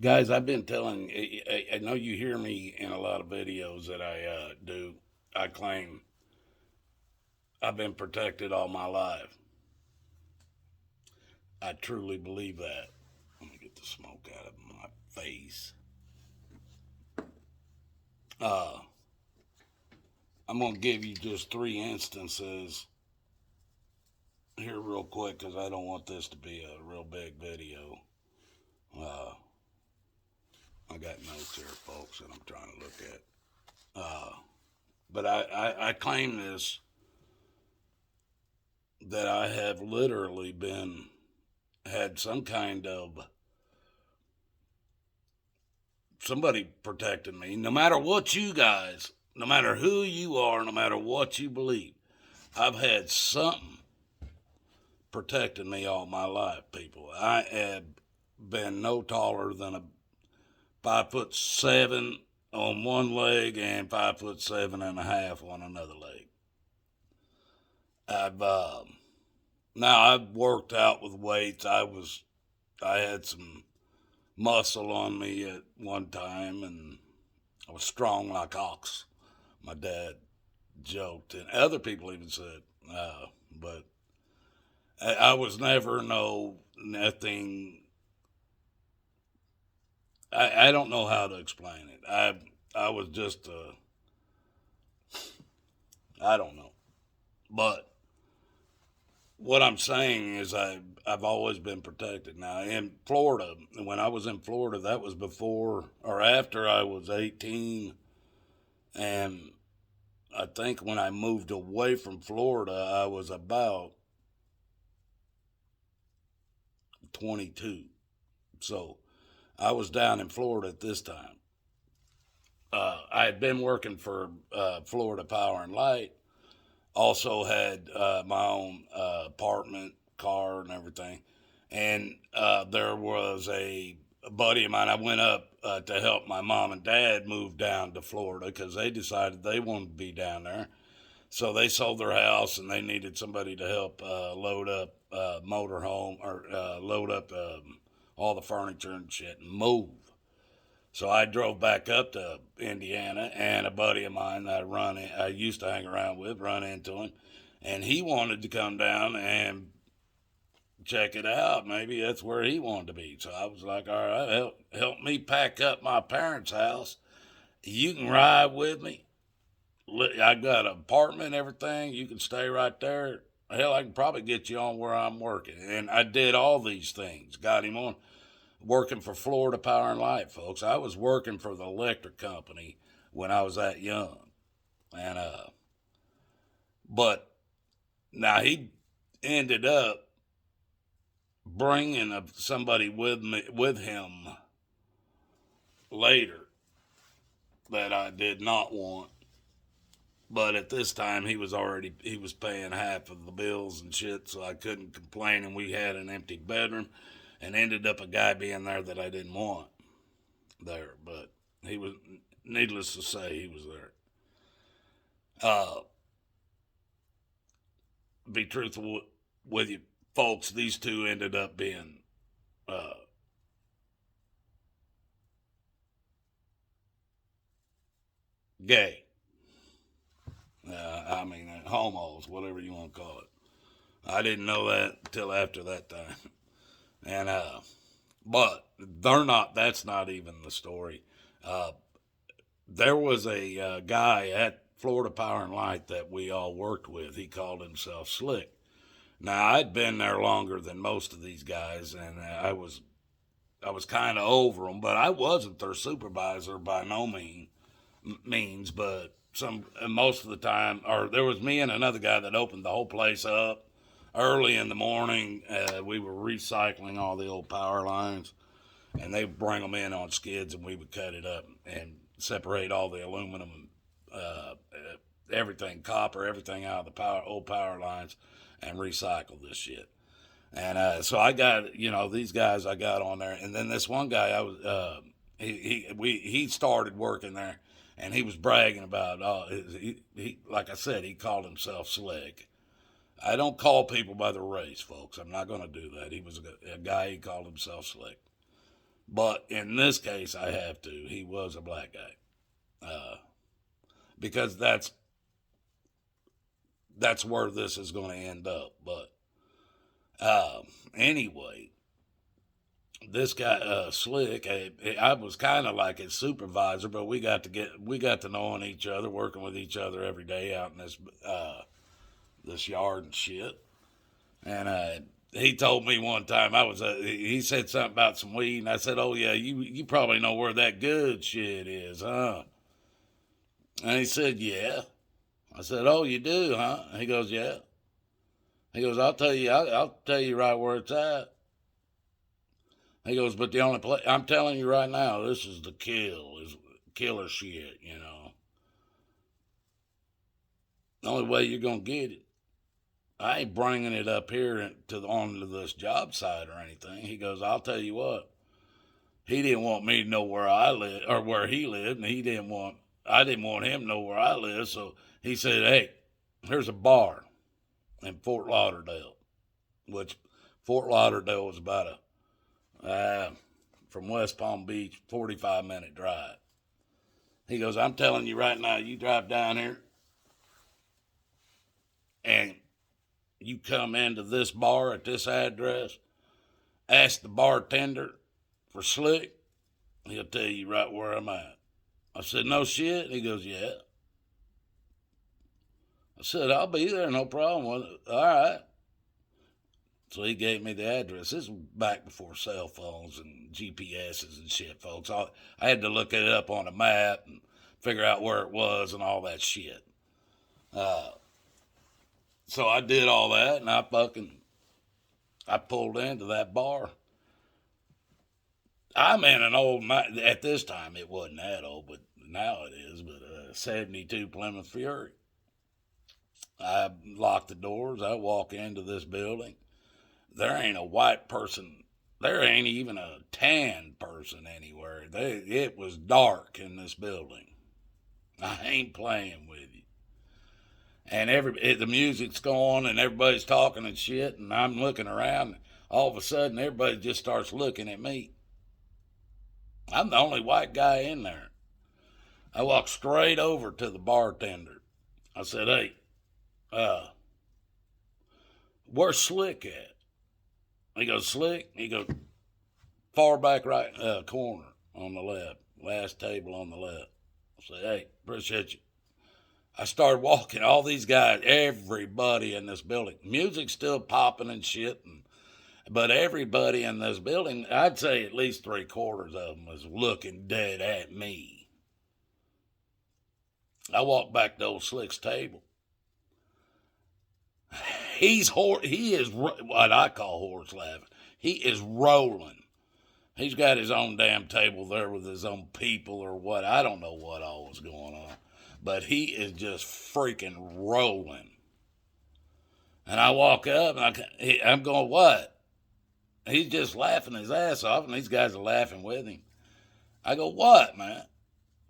Guys, I've been telling, I know you hear me in a lot of videos that I do. I claim I've been protected all my life. I truly believe that. Let me get the smoke out of my face. Uh, I'm going to give you just three instances here, real quick, because I don't want this to be a real big video. Uh, I got notes here, folks, that I'm trying to look at. Uh, but I claim this that I have literally been had some kind of somebody protecting me, no matter what you guys, no matter who you are, no matter what you believe. I've had something protecting me all my life, people. I have been no taller than a 5'7" on one leg and 5'7.5" on another leg. I've now I've worked out with weights. I had some muscle on me at one time, and I was strong like ox. My dad joked, and other people even said, but I was never nothing. I don't know how to explain it. I was just I don't know, but what I'm saying is I've always been protected. Now in Florida, when I was in Florida, that was before or after I was 18, and I think when I moved away from Florida, I was about 22. So I was down in Florida at this time. I had been working for Florida Power and Light. Also had my own apartment, car, and everything. And there was a buddy of mine. I went up to help my mom and dad move down to Florida because they decided they wanted to be down there. So they sold their house and they needed somebody to help load up motorhome or load up all the furniture and shit and move. So I drove back up to Indiana, and a buddy of mine that I used to hang around with, run into him, and he wanted to come down and check it out. Maybe that's where he wanted to be. So I was like, all right, help me pack up my parents' house. You can ride with me. I got an apartment and everything. You can stay right there. Hell, I can probably get you on where I'm working. And I did all these things. Got him on working for Florida Power and Light, folks. I was working for the electric company when I was that young. And, but now he ended up bringing somebody with him later that I did not want. But at this time, he was paying half of the bills and shit, so I couldn't complain. And we had an empty bedroom, and ended up a guy being there that I didn't want there. But he was, needless to say, he was there. Uh, be truthful with you, folks. These two ended up being uh, gay. I mean, homos, whatever you want to call it. I didn't know that until after that time. And but they're not. That's not even the story. Uh, there was a guy at Florida Power and Light that we all worked with. He called himself Slick. Now I'd been there longer than most of these guys, and I was kind of over them, but I wasn't their supervisor by no means. But some most of the time, or there was me and another guy that opened the whole place up early in the morning. We were recycling all the old power lines, and they would bring them in on skids, and we would cut it up and separate all the aluminum, everything, copper, everything out of the old power lines, and recycle this shit. And so I got, these guys I got on there, and then this one guy I was, he started working there, and he was bragging about, like I said, he called himself Slick. I don't call people by their race, folks. I'm not going to do that. He was a guy. He called himself Slick. But in this case, I have to. He was a black guy. Because that's where this is going to end up. But anyway, this guy Slick, I was kind of like his supervisor, but we got to knowing each other, working with each other every day out in this yard and shit. And he told me one time he said something about some weed, and I said, "Oh yeah, you probably know where that good shit is, huh?" And he said, "Yeah." I said, "Oh, you do, huh?" And he goes, "Yeah." He goes, "I'll tell you, I'll tell you right where it's at." He goes, "But the only place I'm telling you right now, this is killer shit, you know. The only way you're gonna get it. I ain't bringing it up here onto this job site or anything." He goes, "I'll tell you what. He didn't want me to know where I live or where he lived, and I didn't want him to know where I live. So he said, 'Hey, here's a bar in Fort Lauderdale,' which Fort Lauderdale was about from West Palm Beach, 45-minute drive." He goes, "I'm telling you right now, you drive down here and you come into this bar at this address, ask the bartender for Slick, he'll tell you right where I'm at." I said, "No shit?" He goes, "Yeah." I said, "I'll be there, no problem with it." "All right." So he gave me the address. This was back before cell phones and GPSs and shit, folks. I had to look it up on a map and figure out where it was and all that shit. So I did all that, and I pulled into that bar. I'm in at this time it wasn't that old, but now it is, but 72 Plymouth Fury. I lock the doors. I walk into this building. There ain't a white person. There ain't even a tan person anywhere. It was dark in this building. I ain't playing with you. And the music's going and everybody's talking and shit, and I'm looking around. And all of a sudden, everybody just starts looking at me. I'm the only white guy in there. I walked straight over to the bartender. I said, "Hey, where's Slick at?" He goes, "Slick?" He goes, "Far back right corner on the left, last table on the left." I said, "Hey, appreciate you." I started walking. All these guys, everybody in this building, music's still popping and shit, but everybody in this building, I'd say at least 3/4 of them was looking dead at me. I walked back to old Slick's table. He is what I call horse laughing. He is rolling. He's got his own damn table there with his own people or what. I don't know what all was going on. But he is just freaking rolling. And I walk up and I'm going, "What?" He's just laughing his ass off, and these guys are laughing with him. I go, "What, man?"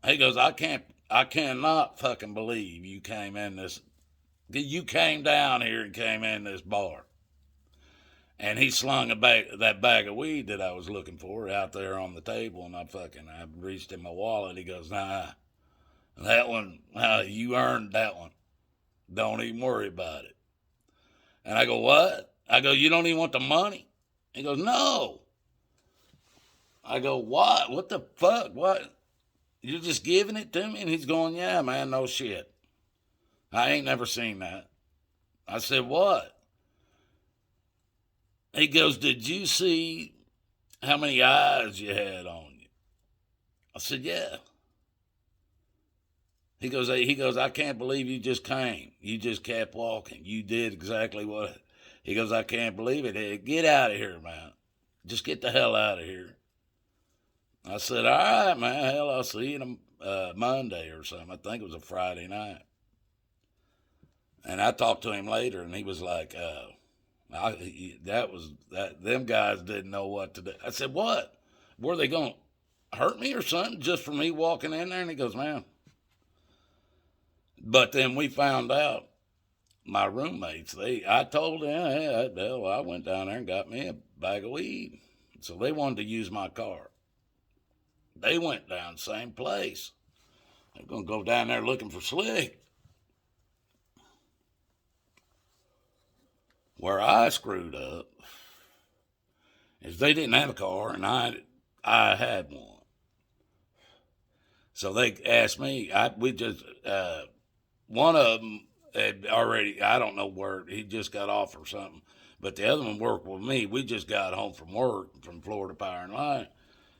He goes, I cannot fucking believe you came down here and came in this bar." And he slung that bag of weed that I was looking for out there on the table, and I reached in my wallet. He goes, "Nah, that one, you earned that one. Don't even worry about it." And I go, "What?" I go, "You don't even want the money?" He goes, "No." I go, "What? What the fuck? What? You're just giving it to me?" And he's going, "Yeah, man, no shit. I ain't never seen that." I said, "What?" He goes, "Did you see how many eyes you had on you?" I said, "Yeah." He goes, "I can't believe you just came. You just kept walking. You did exactly what." He goes, "I can't believe it. Hey, get out of here, man. Just get the hell out of here." I said, "All right, man. Hell, I'll see you Monday or something." I think it was a Friday night. And I talked to him later, and he was like, them guys didn't know what to do. I said, "What? Were they going to hurt me or something just for me walking in there?" And he goes, "Man." But then we found out, my roommates, I told them, "Hey, hell, I went down there and got me a bag of weed." So they wanted to use my car. They went down the same place. They're going to go down there looking for Slick. Where I screwed up is they didn't have a car, and I had one. So they asked me. One of them had already. I don't know where he just got off or something, but the other one worked with me. We just got home from work from Florida Power and Light,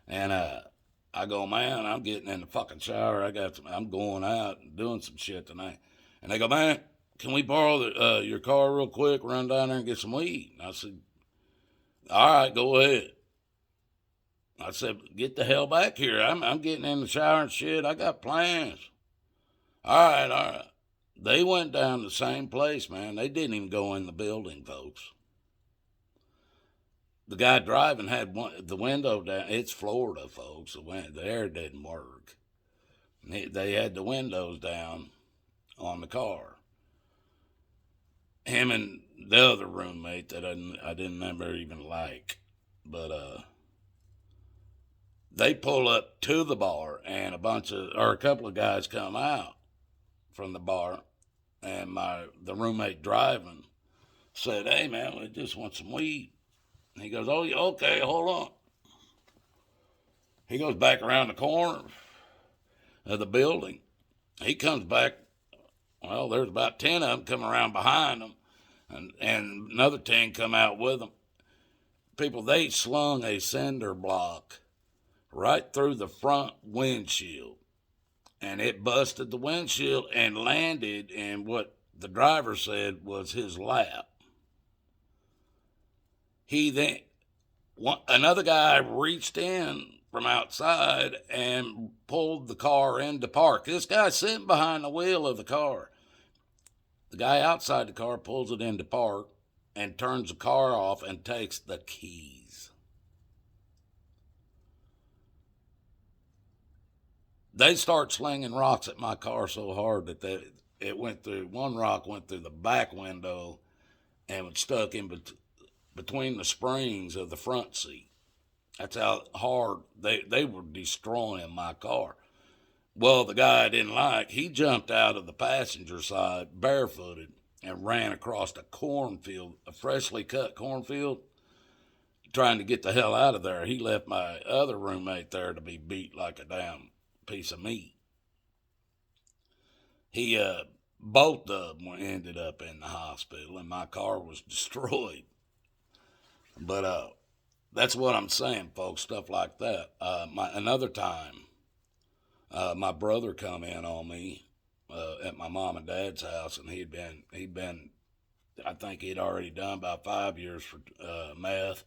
and I go, man, I'm getting in the fucking shower. I'm going out and doing some shit tonight, and they go, man, can we borrow your car real quick? Run down there and get some weed. And I said, all right, go ahead. I said, get the hell back here. I'm getting in the shower and shit. I got plans. All right. They went down the same place, man. They didn't even go in the building, folks. The guy driving had the window down. It's Florida, folks. The air didn't work. They had the windows down on the car. Him and the other roommate that I didn't ever even like. But they pull up to the bar, and a couple of guys come out from the bar, and the roommate driving said, hey, man, we just want some weed. And he goes, oh, okay, hold on. He goes back around the corner of the building. He comes back. Well, there's about 10 of them coming around behind him, and another 10 come out with them. People, they slung a cinder block right through the front windshield, and it busted the windshield and landed in what the driver said was his lap. Another guy reached in from outside and pulled the car into park. This guy's sitting behind the wheel of the car. The guy outside the car pulls it into park and turns the car off and takes the keys. They start slinging rocks at my car so hard that one rock went through the back window and was stuck in between the springs of the front seat. That's how hard they were destroying my car. Well, the guy I didn't like, he jumped out of the passenger side barefooted and ran across a cornfield, a freshly cut cornfield, trying to get the hell out of there. He left my other roommate there to be beat like a damn piece of meat. Both of them ended up in the hospital, and my car was destroyed. But that's what I'm saying, folks. Stuff like that. Another time, my brother come in on me at my mom and dad's house, and he'd been, I think he'd already done about 5 years for meth.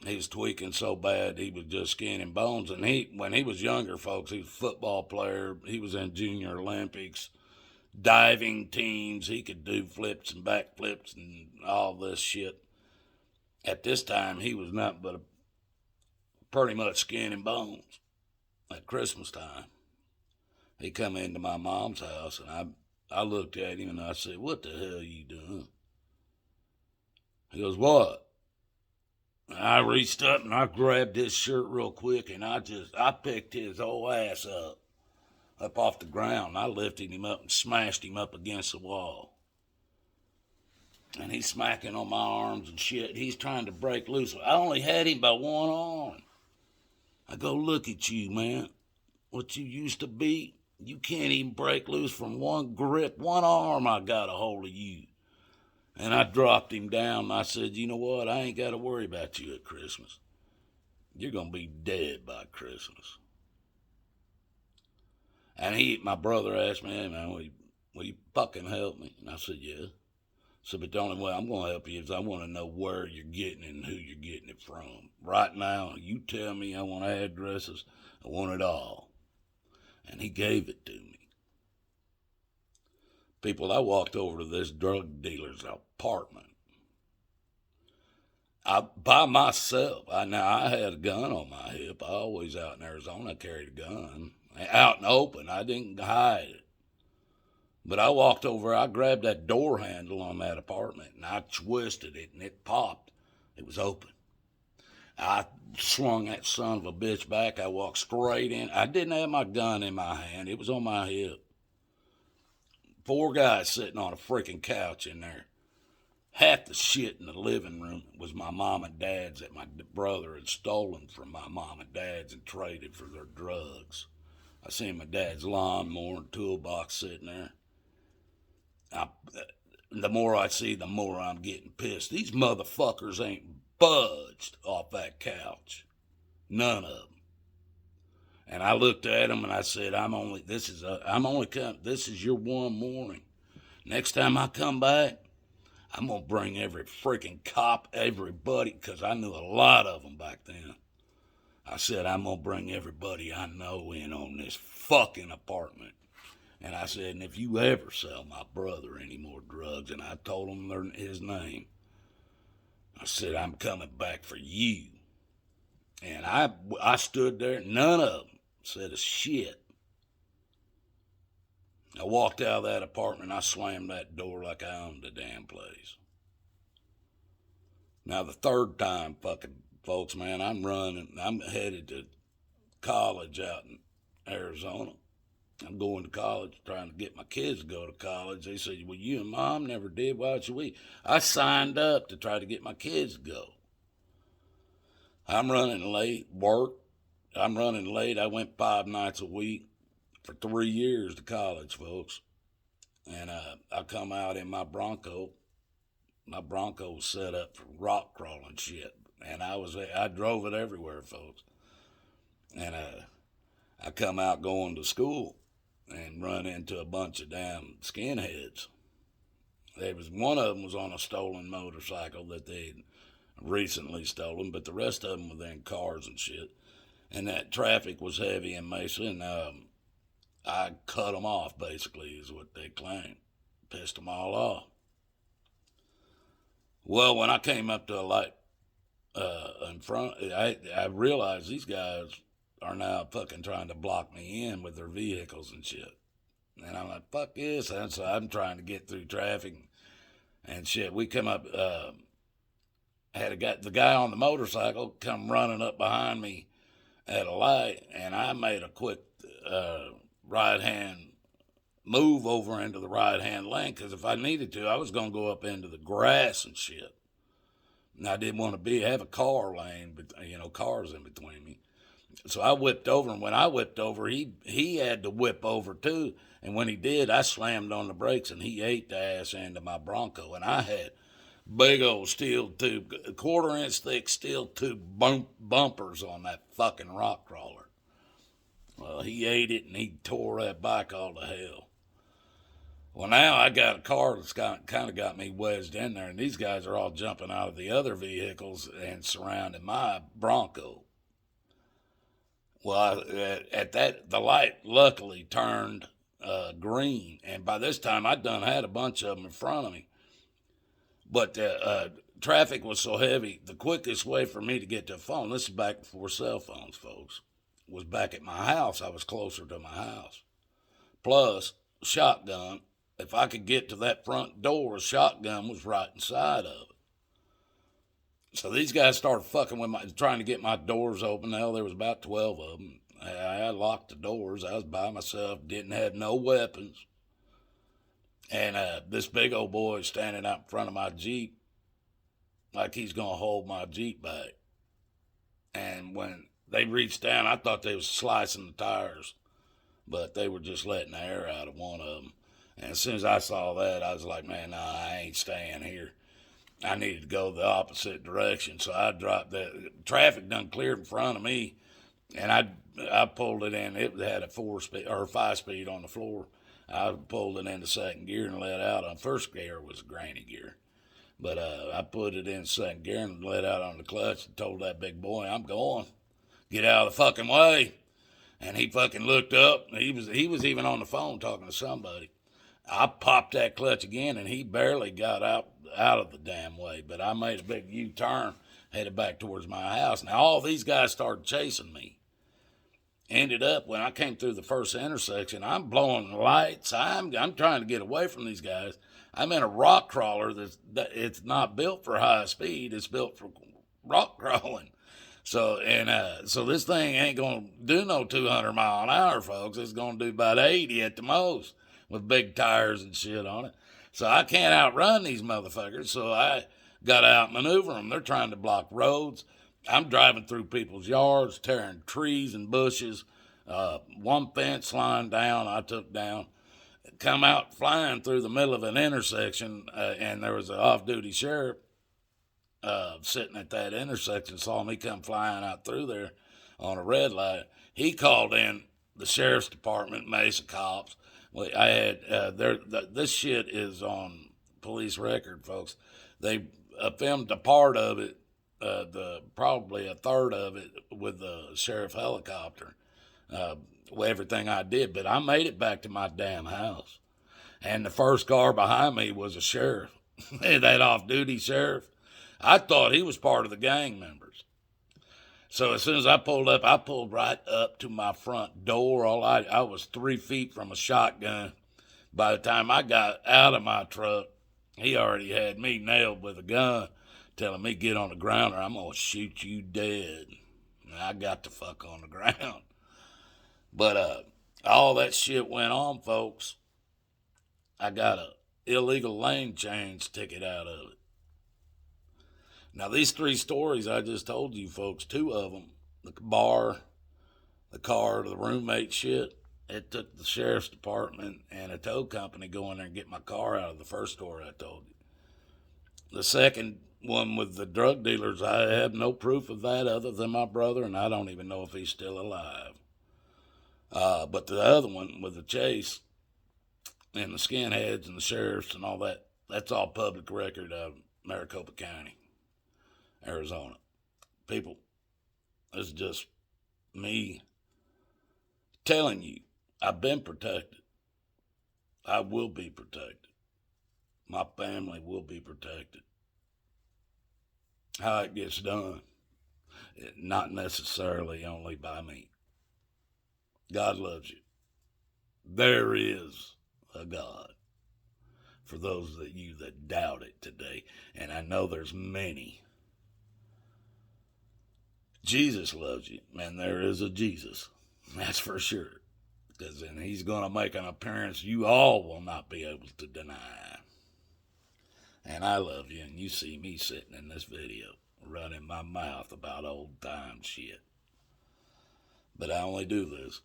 He was tweaking so bad he was just skin and bones. And when he was younger, folks, he was a football player. He was in Junior Olympics, diving teams. He could do flips and backflips and all this shit. At this time, he was nothing but pretty much skin and bones. At Christmas time, he come into my mom's house, and I looked at him and I said, what the hell are you doing? He goes, what? And I reached up and I grabbed his shirt real quick, and I picked his whole ass up off the ground. I lifted him up and smashed him up against the wall. And he's smacking on my arms and shit. He's trying to break loose. I only had him by one arm. I go, look at you, man. What you used to be, you can't even break loose from one grip. One arm I got a hold of you. And I dropped him down, and I said, you know what? I ain't got to worry about you at Christmas. You're going to be dead by Christmas. And my brother asked me, hey, man, will you fucking help me? And I said, yeah. So, but the only way I'm going to help you is I want to know where you're getting it and who you're getting it from. Right now, you tell me. I want addresses. I want it all. And he gave it to me. People, I walked over to this drug dealer's apartment. By myself. I had a gun on my hip. I always out in Arizona carried a gun. Out in the open. I didn't hide it. But I walked over, I grabbed that door handle on that apartment, and I twisted it, and it popped. It was open. I swung that son of a bitch back. I walked straight in. I didn't have my gun in my hand. It was on my hip. 4 guys sitting on a freaking couch in there. Half the shit in the living room was my mom and dad's that my brother had stolen from my mom and dad's and traded for their drugs. I seen my dad's lawnmower and toolbox sitting there. The more I see, the more I'm getting pissed. These motherfuckers ain't budged off that couch. None of them. And I looked at them and I said, this is your one warning. Next time I come back, I'm going to bring every freaking cop, everybody, because I knew a lot of them back then. I said, I'm going to bring everybody I know in on this fucking apartment. And I said, and if you ever sell my brother any more drugs, and I told him his name, I said, I'm coming back for you. And I stood there, none of them said a shit. I walked out of that apartment, I slammed that door like I owned the damn place. Now the third time, fucking folks, man, I'm headed to college out in Arizona. I'm going to college, trying to get my kids to go to college. They said, well, you and Mom never did. Why should we? I signed up to try to get my kids to go. I'm running late, I'm running late. I went 5 nights a week for 3 years to college, folks. And I come out in my Bronco. My Bronco was set up for rock crawling shit. And I drove it everywhere, folks. And I come out going to school and run into a bunch of damn skinheads. One of them was on a stolen motorcycle that they'd recently stolen, but the rest of them were in cars and shit. And that traffic was heavy in Mesa, and I cut them off, basically, is what they claim. Pissed them all off. Well, when I came up to a light in front, I realized these guys are now fucking trying to block me in with their vehicles and shit. And I'm like, fuck this. And so I'm trying to get through traffic and shit. We come up, the guy on the motorcycle come running up behind me at a light, and I made a quick right-hand move over into the right-hand lane, because if I needed to, I was going to go up into the grass and shit. And I didn't want to have a car lane, but cars in between me. So I whipped over, and when I whipped over, he had to whip over too. And when he did, I slammed on the brakes, and he ate the ass into my Bronco. And I had big old steel tube, 1/4-inch thick steel tube bumpers on that fucking rock crawler. Well, he ate it, and he tore that bike all to hell. Well, now I got a car that's kind of got me wedged in there, and these guys are all jumping out of the other vehicles and surrounding my Bronco. Well, at that, the light luckily turned green, and by this time I done had a bunch of them in front of me. But traffic was so heavy, the quickest way for me to get to a phone, this is back before cell phones, folks, was back at my house. I was closer to my house. Plus, shotgun. If I could get to that front door, a shotgun was right inside of it. So these guys started fucking with trying to get my doors open. Hell, there was about 12 of them. I locked the doors. I was by myself, didn't have no weapons. And this big old boy is standing out in front of my Jeep like he's going to hold my Jeep back. And when they reached down, I thought they was slicing the tires, but they were just letting the air out of one of them. And as soon as I saw that, I was like, man, nah, I ain't staying here. I needed to go the opposite direction. So I dropped that. Traffic done cleared in front of me, and I pulled it in. It had a 4-speed or 5-speed on the floor. I pulled it into second gear and let out. On first gear was granny gear. But I put it in second gear and let out on the clutch and told that big boy, I'm going. Get out of the fucking way. And he fucking looked up. He was even on the phone talking to somebody. I popped that clutch again, and he barely got out of the damn way. But I made a big U-turn, headed back towards my house. Now, all these guys started chasing me. Ended up, when I came through the first intersection, I'm blowing lights. I'm trying to get away from these guys. I'm in a rock crawler it's not built for high speed. It's built for rock crawling. So this thing ain't gonna do no 200 mile an hour, folks. It's gonna do about 80 at the most, with big tires and shit on it. So I can't outrun these motherfuckers. So I got to outmaneuver them. They're trying to block roads. I'm driving through people's yards, tearing trees and bushes. One fence line down, I took down. Come out flying through the middle of an intersection, and there was an off-duty sheriff sitting at that intersection, saw me come flying out through there on a red light. He called in the sheriff's department, Mesa cops. I had this shit is on police record, folks. They filmed a part of it, probably a third of it, with the sheriff helicopter. Everything I did, but I made it back to my damn house. And the first car behind me was a sheriff, that off-duty sheriff. I thought he was part of the gang members. So as soon as I pulled up, I pulled right up to my front door. I was 3 feet from a shotgun. By the time I got out of my truck, he already had me nailed with a gun, telling me, get on the ground or I'm going to shoot you dead. And I got the fuck on the ground. But all that shit went on, folks. I got a illegal lane change ticket out of it. Now, these 3 stories I just told you, folks, 2 of them, the bar, the car, the roommate shit, it took the sheriff's department and a tow company going there and get my car out of the first story I told you. The second one with the drug dealers, I have no proof of that other than my brother, and I don't even know if he's still alive. But the other one with the chase and the skinheads and the sheriffs and all that, that's all public record of Maricopa County, Arizona. People, it's just me telling you, I've been protected. I will be protected. My family will be protected. How it gets done, not necessarily only by me. God loves you. There is a God. For those of you that doubt it today, and I know there's many. Jesus loves you, and there is a Jesus. That's for sure. Because then he's going to make an appearance you all will not be able to deny. And I love you, and you see me sitting in this video running my mouth about old time shit. But I only do this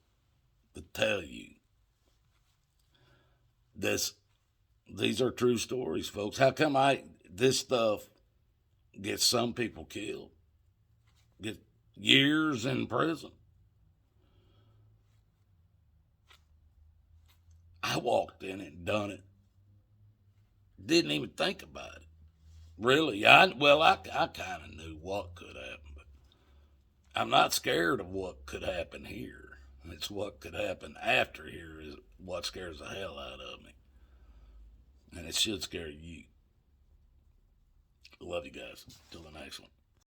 to tell you these are true stories, folks. How come this stuff gets some people killed, get years in prison? I walked in it and done it. Didn't even think about it. Really, I kind of knew what could happen, but I'm not scared of what could happen here. It's what could happen after here is what scares the hell out of me. And it should scare you. Love you guys. Till the next one.